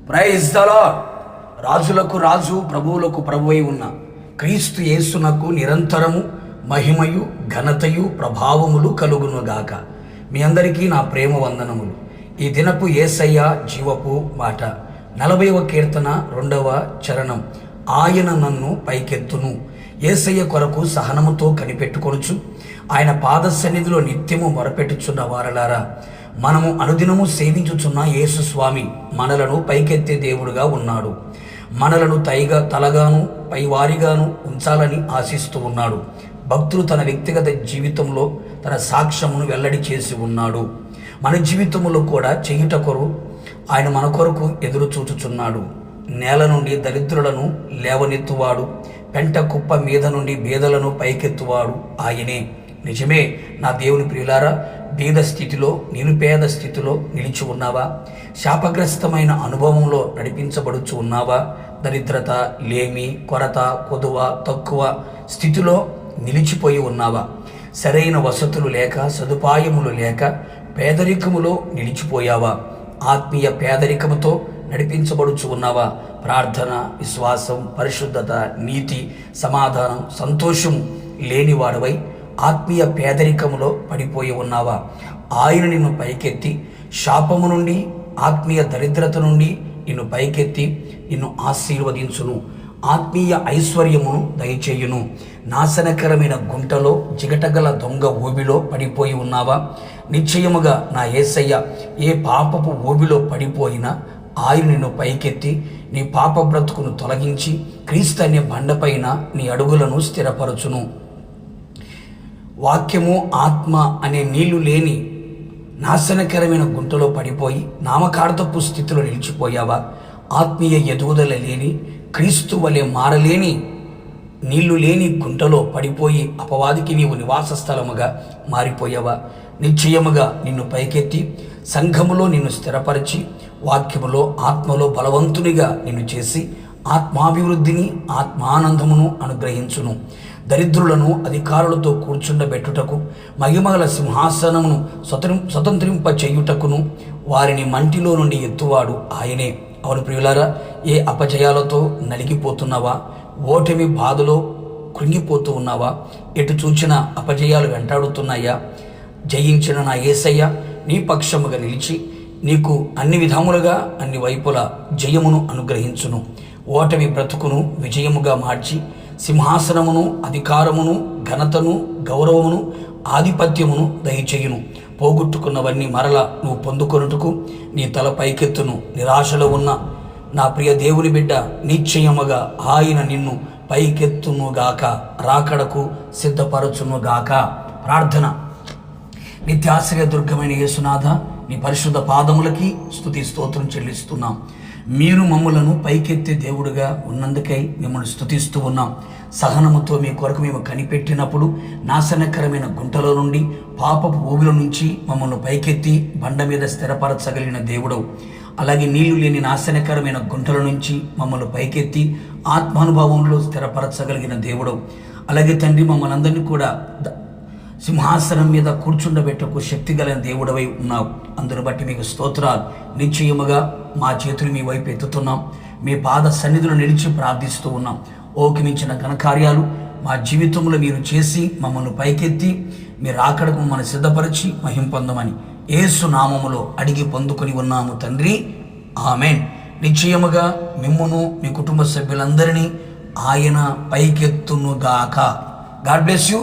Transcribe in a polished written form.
Praise the lord. రాజులకు రాజు, ప్రభువులకు ప్రభువై ఉన్న క్రీస్తు యేసునకు నిరంతరము మహిమయు ఘనతయు ప్రభావములు కలుగునుగాక. మీ అందరికీ నా ప్రేమ వందనములు. ఈ దినపు యేసయ్య జీవపు మాట 40వ కీర్తన 2వ చరణం. ఆయన నన్ను పైకెత్తును. యేసయ్య కొరకు సహనముతో కనిపెట్టుకొనుచు ఆయన పాద సన్నిధిలో నిత్యము మొరపెట్టుచున్న వారలారా, మనము అనుదినము సేవించుచున్న యేసు స్వామి మనలను పైకెత్తే దేవుడుగా ఉన్నాడు. మనలను తలగాను పైవారిగాను ఉంచాలని ఆశిస్తూ ఉన్నాడు. భక్తులు తన వ్యక్తిగత జీవితంలో తన సాక్ష్యమును వెల్లడి చేసి ఉన్నాడు. మన జీవితంలో కూడా చేయుట కొరకు ఆయన మన కొరకు ఎదురు చూచుచున్నాడు. నేల నుండి దరిద్రులను లేవనెత్తువాడు, పెంట కుప్ప మీద నుండి బీదలను పైకెత్తువాడు ఆయనే. నిజమే నా దేవుని ప్రియులారా, బీద స్థితిలో, నిరుపేద స్థితిలో నిలిచి ఉన్నావా? శాపగ్రస్తమైన అనుభవంలో నడిపించబడుచు ఉన్నావా? దరిద్రత, లేమి, కొరత, కొదువ, తక్కువ స్థితిలో నిలిచిపోయి ఉన్నావా? సరైన వసతులు లేక, సదుపాయములు లేక పేదరికములో నిలిచిపోయావా? ఆత్మీయ పేదరికముతో నడిపించబడుచు ఉన్నావా? ప్రార్థన, విశ్వాసం, పరిశుద్ధత, నీతి, సమాధానం, సంతోషం లేనివాడవై ఆత్మీయ పేదరికములో పడిపోయి ఉన్నావా? ఆయన నిన్ను పైకెత్తి శాపము నుండి, ఆత్మీయ దరిద్రత నుండి నిన్ను పైకెత్తి నిన్ను ఆశీర్వదించును. ఆత్మీయ ఐశ్వర్యమును దయచేయును. నాశనకరమైన గుంటలో, జిగటగల దొంగ ఊబిలో పడిపోయి ఉన్నావా? నిశ్చయముగా నా యేసయ్య ఏ పాపపు ఊబిలో పడిపోయినా ఆయన నిన్ను పైకెత్తి నీ పాప బ్రతుకును తొలగించి క్రీస్తు అనే బండపైన నీ అడుగులను స్థిరపరచును. వాక్యము, ఆత్మ అనే నీళ్లు లేని నాశనకరమైన గుంటలో పడిపోయి నామకార్థపు స్థితిలో నిలిచిపోయావా? ఆత్మీయ ఎదుగుదల లేని, క్రీస్తు వలె మారలేని, నీళ్లు లేని గుంటలో పడిపోయి అపవాదికి నీవు నివాస స్థలముగా మారిపోయావా? నిశ్చయముగా నిన్ను పైకెత్తి సంఘములో నిన్ను స్థిరపరిచి వాక్యములో, ఆత్మలో బలవంతునిగా నిన్ను చేసి ఆత్మాభివృద్ధిని, ఆత్మానందమును అనుగ్రహించును. దరిద్రులను అధికారులతో కూర్చుండబెట్టుటకు, మహిమగల సింహాసనమును స్వతంత్రింప చేయుటకును వారిని మంటిలో నుండి ఎత్తువాడు ఆయనే. అవును ప్రియులారా, ఏ అపజయాలతో నలిగిపోతున్నావా? ఓటమి బాధలో కృంగిపోతూ ఉన్నావా? ఎటు చూచిన అపజయాలు వెంటాడుతున్నాయా? జయించిన నా యేసయ్య నీ పక్షముగా నిలిచి నీకు అన్ని విధములుగా, అన్ని వైపుల జయమును అనుగ్రహించును. ఓటమి బ్రతుకును విజయముగా మార్చి సింహాసనమును, అధికారమును, ఘనతను, గౌరవమును, ఆధిపత్యమును దయచేయును. పోగొట్టుకున్నవన్నీ మరల నువ్వు పొందుకొనుటకు నీ తల పైకెత్తును. నిరాశలో ఉన్న నా ప్రియ దేవుని బిడ్డ, నిశ్చయముగా ఆయన నిన్ను పైకెత్తునుగాక, రాకడకు సిద్ధపరచునుగాక. ప్రార్థన. నిత్యాశ్రయ దుర్గమైన యేసునాథ, నీ పరిశుద్ధ పాదములకి స్తుతి స్తోత్రం చెల్లిస్తున్నాం. మీరు మమ్ములను పైకెత్తే దేవుడుగా ఉన్నందుకై మిమ్మల్ని స్తుతిస్తూ ఉన్నాం. సహనముతో మీ కొరకు మేము కనిపెట్టినప్పుడు నాశనకరమైన గుంటలో నుండి, పాపపు ఊబిల నుంచి మమ్మల్ని పైకెత్తి బండ మీద స్థిరపరచగలిగిన దేవుడవు. అలాగే నీళ్లు లేని నాశనకరమైన గుంటల నుంచి మమ్మల్ని పైకెత్తి ఆత్మానుభవంలో స్థిరపరచగలిగిన దేవుడవు. అలాగే తండ్రి, మమ్మల్ని అందరినీ కూడా సింహాసనం మీద కూర్చుండబెట్టకు శక్తి కలిగిన దేవుడవై ఉన్నావు. అందును బట్టి మీకు స్తోత్రాలు. నిశ్చయముగా మా చేతులు మీ వైపు ఎత్తుతున్నాం. మీ పాద సన్నిధిలో నిలిచి ప్రార్థిస్తూ ఉన్నాం. ఓకి మించిన ఘనకార్యాలు మా జీవితంలో మీరు చేసి మమ్మల్ని పైకెత్తి మీరు ఆకడకు మమ్మల్ని సిద్ధపరిచి మహిం పొందమని యేసు నామములో అడిగి పొందుకొని ఉన్నాము తండ్రి, ఆమెన్. నిశ్చయముగా మిమ్మును, మీ కుటుంబ సభ్యులందరినీ ఆయన పైకెత్తునుగాక. God bless you.